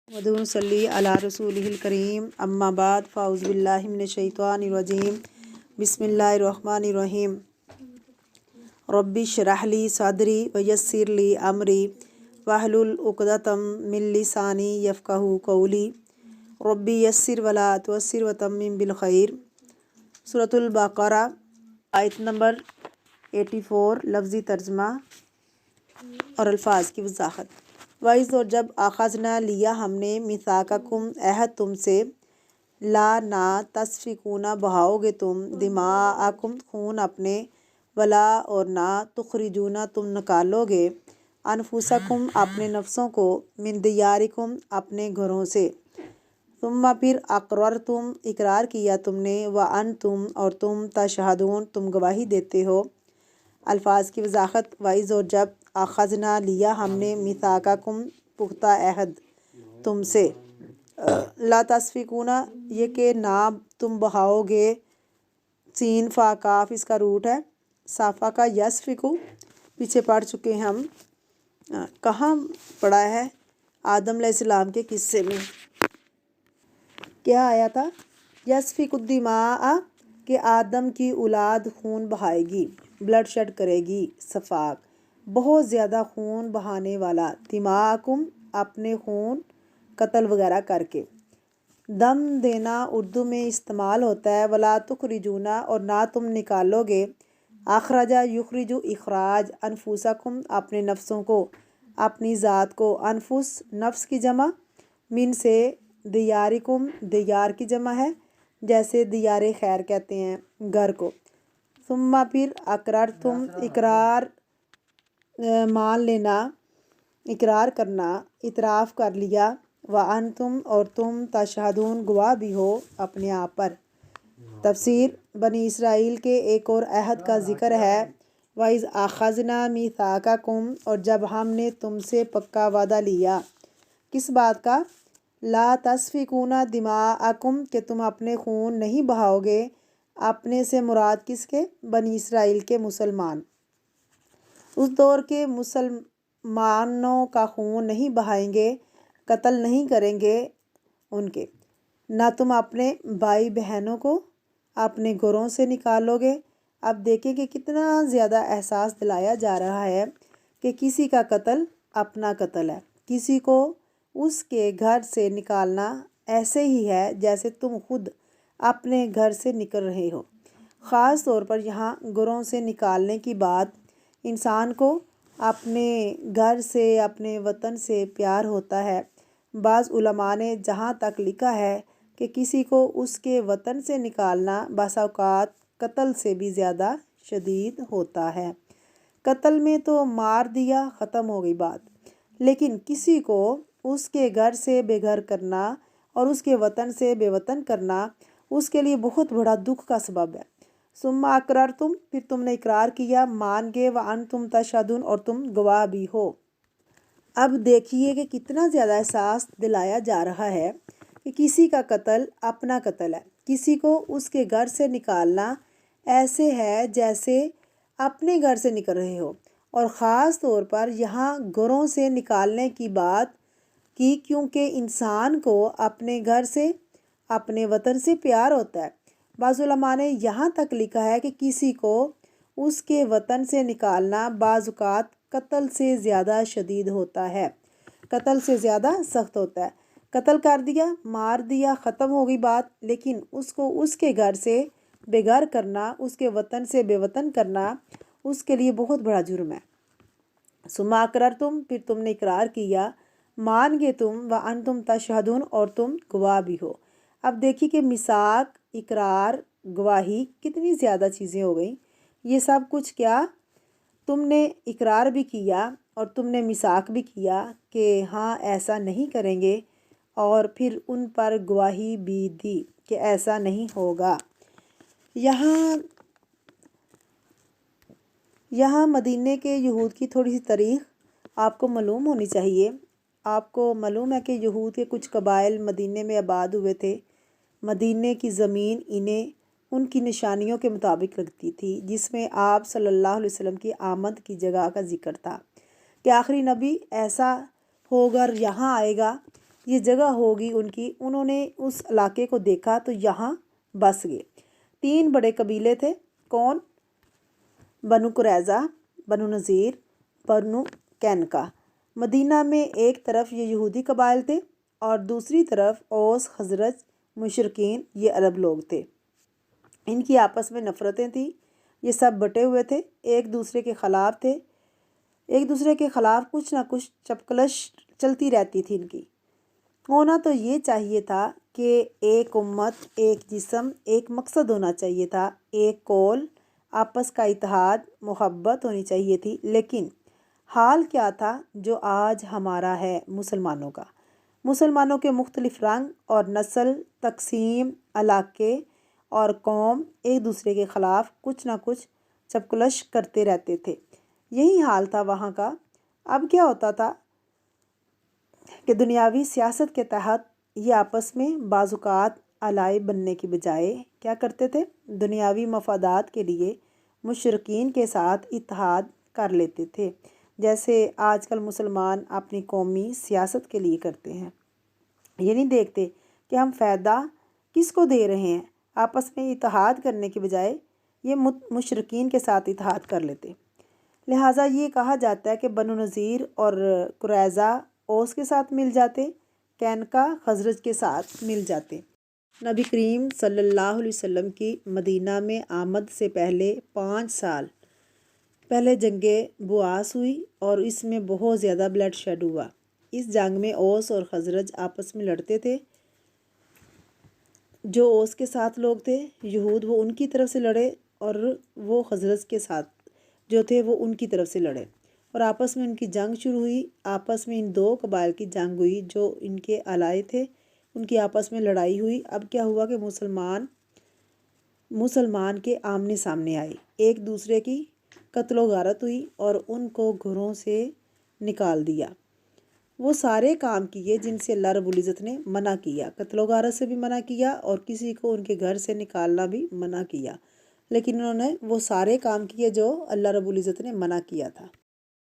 ودون صلی علی رسول الکریم اما بعد فاعوذ باللہ من الشیطان الرجیم بسم اللہ الرحمن الرحیم رب اشرح لی صدری ویسر لی امری واحلل عقدۃ من لسانی یفقہوا قولی رب یسر ولا تعسر وتمم بالخیر۔ سورۃ البقرہ آیت نمبر 84 لفظی ترجمہ اور الفاظ کی وضاحت۔ وَإِذْ اور جب آخذنا لیا ہم نے میثاقکم عہد تم سے، لا نہ تسفکون بہاؤ گے تم دماءکم خون اپنے، ولا اور نہ تخرجون تم نکالو گے انفسکم اپنے نفسوں کو، من دیارکم اپنے گھروں سے، ثم پھر اقررتم اقرار کیا تم نے، وانتم اور تم تشہدون تم گواہی دیتے ہو۔ الفاظ کی وضاحت۔ وَإِذْ اور جب اخذنا لیا ہم نے میثاقکم پختہ عہد تم سے، لا تسفکون یہ کہ نہ تم بہاؤ گے، سین فا کاف اس کا روٹ ہے، صافہ کا یسفکو پیچھے پڑھ چکے ہیں ہم۔ کہاں پڑھا ہے؟ آدم علیہ السلام کے قصے میں کیا آیا تھا؟ یسفک الدماء کہ آدم کی اولاد خون بہائے گی، بلڈ شیڈ کرے گی، سفاک بہت زیادہ خون بہانے والا، دماءکم اپنے خون قتل وغیرہ کر کے۔ دم دینا اردو میں استعمال ہوتا ہے، ولا تخرجون اور نہ تم نکالو گے، اخرجا یخرجو اخراج، انفسکم اپنے نفسوں کو، اپنی ذات کو، انفس نفس کی جمع، من سے دیارکم دیار کی جمع ہے، جیسے دیار خیر کہتے ہیں گھر کو۔ ثم پھر اقررتم اقرار مان لینا، اقرار کرنا، اعتراف کر لیا، وانتم اور تم تشہدون گواہ بھی ہو اپنے آپ پر۔ تفسیر۔ بنی اسرائیل کے ایک اور عہد کا ذکر ہے، وَإِذْ أَخَذْنَا مِيثَاقَكُمْ اور جب ہم نے تم سے پکا وعدہ لیا، کس بات کا؟ لا تسفکون دماءکم کہ تم اپنے خون نہیں بہاؤ گے، اپنے سے مراد کس کے؟ بنی اسرائیل کے مسلمان۔ اس دور کے مسلمانوں کا خون نہیں بہائیں گے، قتل نہیں کریں گے ان کے، نہ تم اپنے بھائی بہنوں کو اپنے گھروں سے نکالو گے۔ اب دیکھیں کہ کتنا زیادہ احساس دلایا جا رہا ہے کہ کسی کا قتل اپنا قتل ہے، کسی کو اس کے گھر سے نکالنا ایسے ہی ہے جیسے تم خود اپنے گھر سے نکل رہے ہو۔ خاص طور پر یہاں گھروں سے نکالنے کی بات، انسان کو اپنے گھر سے اپنے وطن سے پیار ہوتا ہے۔ بعض علماء نے جہاں تک لکھا ہے کہ کسی کو اس کے وطن سے نکالنا بعض اوقات قتل سے بھی زیادہ شدید ہوتا ہے۔ قتل میں تو مار دیا ختم ہو گئی بات، لیکن کسی کو اس کے گھر سے بے گھر کرنا اور اس کے وطن سے بے وطن کرنا اس کے لیے بہت بڑا دکھ کا سبب ہے۔ ثم اقررتم پھر تم نے اقرار کیا، مان گئے، وانتم تشہدون اور تم گواہ بھی ہو۔ اب دیکھیے کہ کتنا زیادہ احساس دلایا جا رہا ہے کہ کسی کا قتل اپنا قتل ہے، کسی کو اس کے گھر سے نکالنا ایسے ہے جیسے اپنے گھر سے نکل رہے ہو، اور خاص طور پر یہاں گھروں سے نکالنے کی بات کی کیونکہ انسان کو اپنے گھر سے اپنے وطن سے پیار ہوتا ہے۔ بعض علماء نے یہاں تک لکھا ہے کہ کسی کو اس کے وطن سے نکالنا بعض اوقات قتل سے زیادہ شدید ہوتا ہے، قتل سے زیادہ سخت ہوتا ہے۔ قتل کر دیا، مار دیا، ختم ہو گئی بات، لیکن اس کو اس کے گھر سے بے گھر کرنا، اس کے وطن سے بے وطن کرنا اس کے لیے بہت بڑا جرم ہے۔ ثم اقررتم پھر تم نے اقرار کیا، مان گئے تم، وانتم تشہدون اور تم گواہ بھی ہو۔ اب دیکھیے کہ میثاق، اقرار، گواہی کتنی زیادہ چیزیں ہو گئیں۔ یہ سب کچھ کیا؟ تم نے اقرار بھی کیا اور تم نے میثاق بھی کیا کہ ہاں ایسا نہیں کریں گے، اور پھر ان پر گواہی بھی دی کہ ایسا نہیں ہوگا۔ یہاں مدینے کے یہود کی تھوڑی سی تاریخ آپ کو معلوم ہونی چاہیے۔ آپ کو معلوم ہے کہ یہود کے کچھ قبائل مدینے میں آباد ہوئے تھے۔ مدینے کی زمین انہیں ان کی نشانیوں کے مطابق لگتی تھی، جس میں آپ صلی اللہ علیہ وسلم کی آمد کی جگہ کا ذکر تھا کہ آخری نبی ایسا ہوگا، یہاں آئے گا یہ جگہ ہوگی ان کی۔ انہوں نے اس علاقے کو دیکھا تو یہاں بس گئے۔ 3 بڑے قبیلے تھے، کون؟ بنو قریظہ، بنو نذیر، بنو قینقاع۔ مدینہ میں ایک طرف یہ یہودی قبائل تھے اور دوسری طرف اوس، خزرج، مشرکین، یہ عرب لوگ تھے۔ ان کی آپس میں نفرتیں تھیں، یہ سب بٹے ہوئے تھے، ایک دوسرے کے خلاف تھے، ایک دوسرے کے خلاف کچھ نہ کچھ چپکلش چلتی رہتی تھی ان کی۔ ہونا تو یہ چاہیے تھا کہ ایک امت، ایک جسم، ایک مقصد ہونا چاہیے تھا، ایک قول، آپس کا اتحاد، محبت ہونی چاہیے تھی، لیکن حال کیا تھا جو آج ہمارا ہے مسلمانوں کا؟ مسلمانوں کے مختلف رنگ اور نسل، تقسیم، علاقے اور قوم ایک دوسرے کے خلاف کچھ نہ کچھ چپکلش کرتے رہتے تھے۔ یہی حال تھا وہاں کا۔ اب کیا ہوتا تھا کہ دنیاوی سیاست کے تحت یہ آپس میں بعض اوقات الائے بننے کی بجائے کیا کرتے تھے؟ دنیاوی مفادات کے لیے مشرکین کے ساتھ اتحاد کر لیتے تھے، جیسے آج کل مسلمان اپنی قومی سیاست کے لیے کرتے ہیں۔ یہ نہیں دیکھتے کہ ہم فائدہ کس کو دے رہے ہیں، آپس میں اتحاد کرنے کے بجائے یہ مشرکین کے ساتھ اتحاد کر لیتے۔ لہٰذا یہ کہا جاتا ہے کہ بنو نذیر اور قریظہ اوس کے ساتھ مل جاتے، قینقاع خزرج کے ساتھ مل جاتے۔ نبی کریم صلی اللہ علیہ وسلم کی مدینہ میں آمد سے پہلے 5 سال پہلے جنگ بواس ہوئی اور اس میں بہت زیادہ بلڈ شیڈ ہوا۔ اس جنگ میں اوس اور خزرج آپس میں لڑتے تھے۔ جو اوس کے ساتھ لوگ تھے یہود، وہ ان کی طرف سے لڑے اور وہ خزرج کے ساتھ جو تھے وہ ان کی طرف سے لڑے اور آپس میں ان کی جنگ شروع ہوئی۔ آپس میں ان 2 قبائل کی جنگ ہوئی جو ان کے الائے تھے، ان کی آپس میں لڑائی ہوئی۔ اب کیا ہوا کہ مسلمان کے آمنے سامنے آئے، ایک دوسرے کی قتل و غارت ہوئی اور ان کو گھروں سے نکال دیا۔ وہ سارے کام کیے جن سے اللہ رب العزت نے منع کیا، قتل و غارت سے بھی منع کیا اور کسی کو ان کے گھر سے نکالنا بھی منع کیا، لیکن انہوں نے وہ سارے کام کیے جو اللہ رب العزت نے منع کیا تھا۔